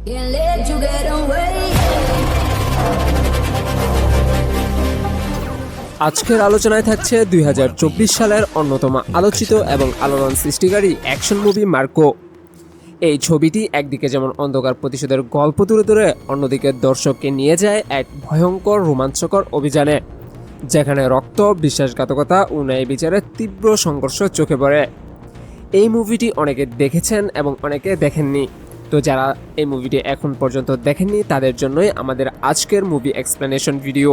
Can't let you get away. আজকের আলোচনায় থাকছে 2024 সালের অন্যতম আলোচিত এবং আলোড়ন সৃষ্টিকারী অ্যাকশন মুভি মার্কো। এই ছবিটি একদিকে যেমন অন্ধকার প্রতিশোধের গল্প তুলে ধরে, অন্যদিকে দর্শককে নিয়ে যায় এক ভয়ঙ্কর রোমাঞ্চকর অভিযানে, যেখানে রক্ত, বিশ্বাসঘাতকতা ও ন্যায় বিচারের তীব্র সংঘর্ষ চোখে পড়ে। এই মুভিটি অনেকে দেখেছেন এবং অনেকে দেখেননি। তো যারা এই মুভিটি এখন পর্যন্ত দেখেননি তাদের জন্যই আমাদের আজকের মুভি এক্সপ্লেনেশন ভিডিও।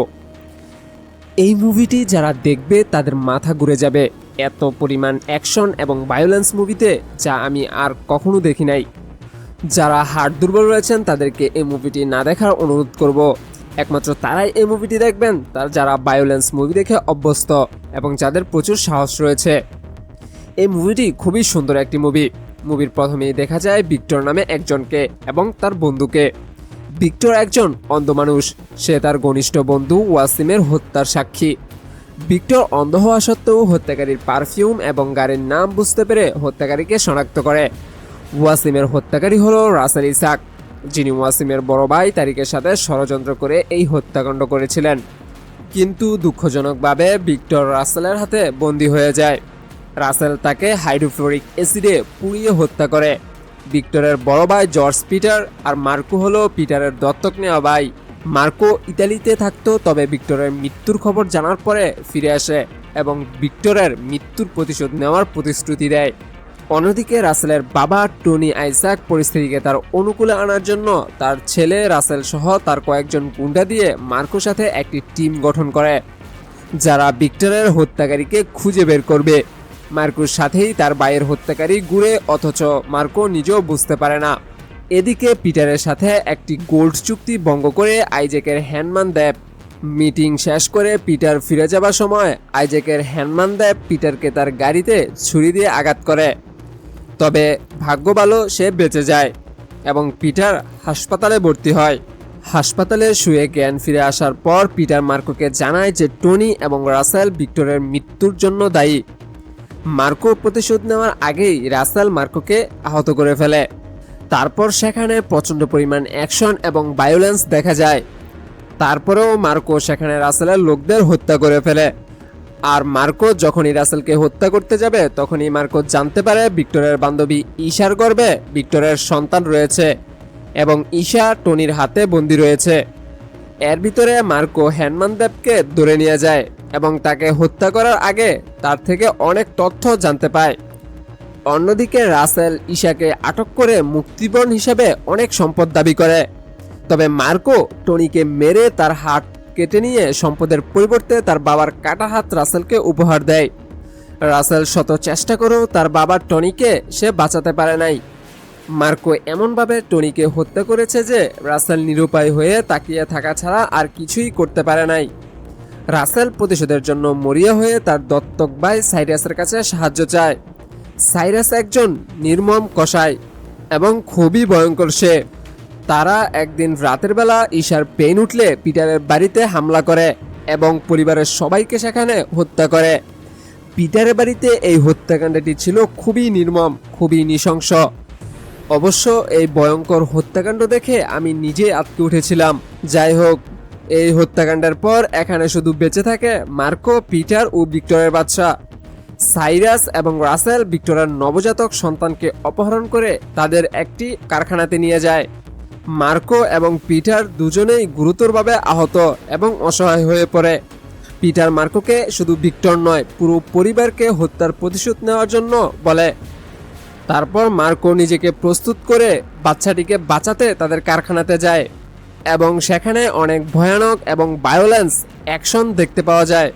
এই মুভিটি যারা দেখবে তাদের মাথা ঘুরে যাবে, এত পরিমাণ অ্যাকশন এবং ভায়োলেন্স মুভিতে যা আমি আর কখনো দেখি নাই। যারা হার্ট দুর্বল রয়েছেন তাদেরকে এই মুভিটি না দেখার অনুরোধ করব। একমাত্র তারাই এই মুভিটি দেখবেন যারা ভায়োলেন্স মুভি দেখে অভ্যস্ত এবং যাদের প্রচুর সাহস রয়েছে। এই মুভিটি খুবই সুন্দর একটি মুভি। মুভির প্রথমেই দেখা যায় ভিক্টর নামে একজনকে এবং তার বন্ধুকে। ভিক্টর একজন অন্ধ মানুষ, সে তার ঘনিষ্ঠ বন্ধু ওয়াসিমের হত্যার সাক্ষী। ভিক্টর অন্ধ হওয়া সত্ত্বেও হত্যাকারীর পারফিউম এবং গাড়ির নাম বুঝতে পেরে হত্যাকারীকে শনাক্ত করে। ওয়াসিমের হত্যাকারী হলো রাসেল ইসাক, যিনি ওয়াসিমের বড় ভাই তারিকের সাথে ষড়যন্ত্র করে এই হত্যাকাণ্ড করেছিলেন। কিন্তু দুঃখজনকভাবে ভিক্টর রাসেলের হাতে বন্দী হয়ে যায়। রাসেল তাকে হাইড্রোফ্লোরিক অ্যাসিডে পুড়িয়ে হত্যা করে। ভিক্টরের বড় ভাই জর্জ পিটার আর মার্কো হলো পিটারের দত্তক নেওয়া ভাই। মার্কো ইতালিতে থাকতো, তবে ভিক্টরের মৃত্যুর খবর জানার পরে ফিরে আসে এবং ভিক্টরের মৃত্যুর প্রতিশোধ নেওয়ার প্রতিশ্রুতি দেয়। অন্যদিকে রাসেলের বাবা টনি আইজাক পরিস্থিতিকে তার অনুকূলে আনার জন্য তার ছেলে রাসেল সহ তার কয়েকজন গুন্ডা দিয়ে মার্কোর সাথে একটি টিম গঠন করে, যারা ভিক্টরের হত্যাকারীকে খুঁজে বের করবে। মার্কোর সাথেই তার ভাইয়ের হত্যাকারী ঘুরে, অথচ মার্কো নিজেও বুঝতে পারে না। এদিকে পিটারের সাথে একটি গোল্ড চুক্তি ভঙ্গ করে আইজ্যাকের হ্যান্ডম্যান দেব। মিটিং শেষ করে পিটার ফিরে যাবার সময় আইজ্যাকের হ্যান্ডম্যান দেব পিটারকে তার গাড়িতে ছুরি দিয়ে আঘাত করে। তবে ভাগ্য ভালো, সে বেঁচে যায় এবং পিটার হাসপাতালে ভর্তি হয়। হাসপাতালে শুয়ে জ্ঞান ফিরে আসার পর পিটার মার্কোকে জানায় যে টনি এবং রাসেল ভিক্টরের মৃত্যুর জন্য দায়ী। মার্কো প্রতিশোধ নেওয়ার আগেই রাসেল মার্কোকে আহত করে ফেলে। তারপর সেখানে প্রচণ্ড পরিমাণ অ্যাকশন এবং ভায়োলেন্স দেখা যায়। তারপরেও মার্কো সেখানে রাসেলের লোকদের হত্যা করে ফেলে। আর মার্কো যখনই রাসেলকে হত্যা করতে যাবে তখনই মার্কো জানতে পারে ভিক্টরের বান্ধবী ঈশার গর্ভে ভিক্টরের সন্তান রয়েছে এবং ঈশা টনির হাতে বন্দী রয়েছে। এর ভিতরে মার্কো হ্যান্ডম্যান দেবকে ধরে নিয়ে যায় এবং তাকে হত্যা করার আগে তার থেকে অনেক তথ্য জানতে পায়। অন্যদিকে রাসেল ঈশাকে আটক করে মুক্তিপণ হিসেবে অনেক সম্পদ দাবি করে। তবে মার্কো টনিকে মেরে তার হাত কেটে নিয়ে সম্পদের পরিবর্তে তার বাবার কাটা হাত রাসেলকে উপহার দেয়। রাসেল শত চেষ্টা করেও তার বাবা টনিকে সে বাঁচাতে পারে নাই। মার্কো এমনভাবে টনিকে হত্যা করেছে যে রাসেল নিরুপায় হয়ে তাকিয়ে থাকা ছাড়া আর কিছুই করতে পারে নাই। রাসেল প্রতিশোধের জন্য মরিয়া হয়ে তার দত্তক ভাই সাইরাসের কাছে সাহায্য চায়। সাইরাস একজন নির্মম কসাই এবং খুবই ভয়ঙ্কর সে। তারা একদিন রাতের বেলা ঈশার পেইন উঠলে পিটারের বাড়িতে হামলা করে এবং পরিবারের সবাইকে সেখানে হত্যা করে। পিটারের বাড়িতে এই হত্যাকাণ্ডটি ছিল খুবই নির্মম, খুবই নৃশংস। অবশ্য এই ভয়ঙ্কর হত্যাকাণ্ড দেখে আমি নিজে আটকে উঠেছিলাম। যাই হোক, এই হত্যাকাণ্ডের পর এখানে শুধু বেঁচে থাকে মার্কো, পিটার ও ভিক্টরের বাচ্চা। সাইরাস এবং রাসেল ভিক্টরের নবজাতক সন্তানকে অপহরণ করে তাদের একটি কারখানাতে নিয়ে যায়। মার্কো এবং পিটার দুজনেই গুরুতরভাবে আহত এবং অসহায় হয়ে পড়ে। পিটার মার্কোকে শুধু ভিক্টর নয়, পুরো পরিবারকে হত্যার প্রতিশোধ নেওয়ার জন্য বলে। তারপর মার্কো নিজেকে প্রস্তুত করে বাচ্চাটিকে বাঁচাতে তাদের কারখানাতে যায় এবং সেখানে অনেক ভয়ানক এবং ভায়োলেন্স অ্যাকশন দেখতে পাওয়া যায়,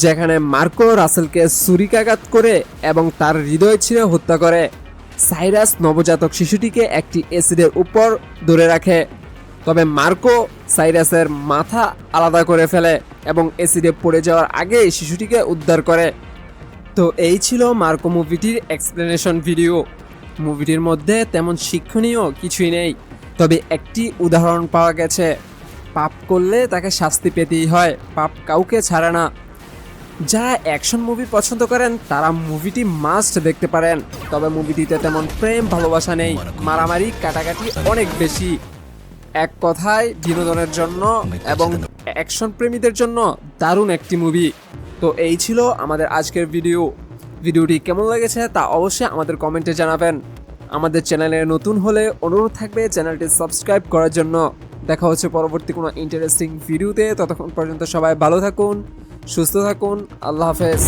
যেখানে মার্কো রাসেলকে ছুরিকাঘাত করে এবং তার হৃদয় ছিঁড়ে হত্যা করে। সাইরাস নবজাতক শিশুটিকে একটি অ্যাসিডের উপর ধরে রাখে, তবে মার্কো সাইরাসের মাথা আলাদা করে ফেলে এবং অ্যাসিডে পড়ে যাওয়ার আগে শিশুটিকে উদ্ধার করে। তো এই ছিল মার্কো মুভিটির এক্সপ্লেনেশন ভিডিও। মুভিটির মধ্যে তেমন শিক্ষণীয় কিছুই নেই, তবে একটি উদাহরণ পাওয়া গেছে। পাপ করলে তাকে শাস্তি পেতেই হয়, পাপ কাউকে ছাড়ে না। যারা অ্যাকশন মুভি পছন্দ করেন তারা মুভিটি মাস্ট দেখতে পারেন। তবে মুভিটিতে তেমন প্রেম ভালোবাসা নেই, মারামারি কাটাকাটি অনেক বেশি। এক কথায় বিনোদনের জন্য এবং অ্যাকশন প্রেমীদের জন্য দারুণ একটি মুভি। তো এই ছিল আমাদের আজকের ভিডিওটি কেমন লেগেছে তা অবশ্যই আমাদের কমেন্টে জানাবেন। আমাদের চ্যানেলে নতুন হলে অনুরোধ থাকবে চ্যানেলটি সাবস্ক্রাইব করার জন্য। দেখা হচ্ছে পরবর্তী কোনো ইন্টারেস্টিং ভিডিওতে। ততক্ষণ পর্যন্ত সবাই ভালো থাকুন, সুস্থ থাকুন। আল্লাহ হাফেজ।